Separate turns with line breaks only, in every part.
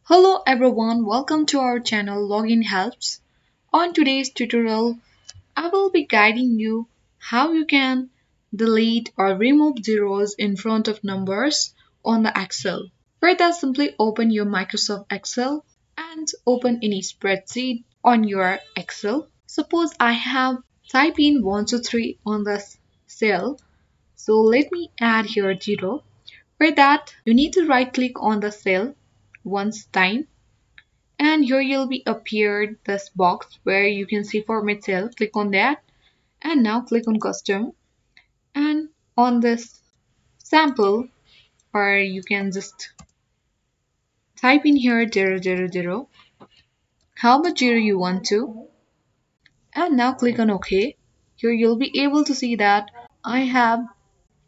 Hello everyone, welcome to our channel Login Helps. On today's tutorial, I will be guiding you how you can delete or remove zeros in front of numbers on the Excel. For that, simply open your Microsoft Excel and open any spreadsheet on your Excel. Suppose I have typed in 123 on the cell, so let me add here 0. For that, you need to right click on the cell once time, and here you'll be appeared this box where you can see format cell. Click on that and now click on custom, and on this sample, or you can just type in here 000, how much zero you want to, and now click on OK. Here you'll be able to see that I have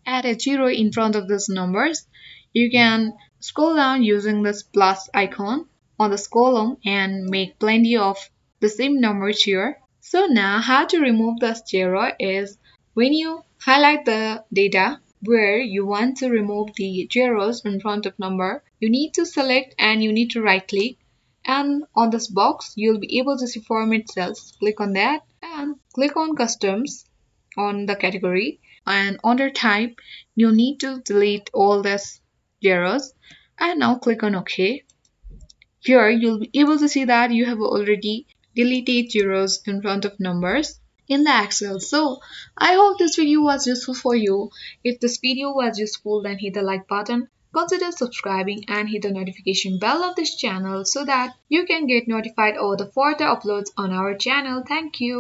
added 0 in front of these numbers. You can scroll down using this plus icon on this column and make plenty of the same numbers here. So now how to remove the zero is when you highlight the data where you want to remove the zeros in front of number, you need to select and you need to right click, and on this box you'll be able to see format cells. Click on that and click on customs on the category, and under type you need to delete all these zeros, and now click on OK. Here you'll be able to see that you have already deleted zeros in front of numbers in the Excel. So I hope this video was useful for you. If this video was useful, then hit the like button, consider subscribing and hit the notification bell of this channel so that you can get notified of the further uploads on our channel. Thank you.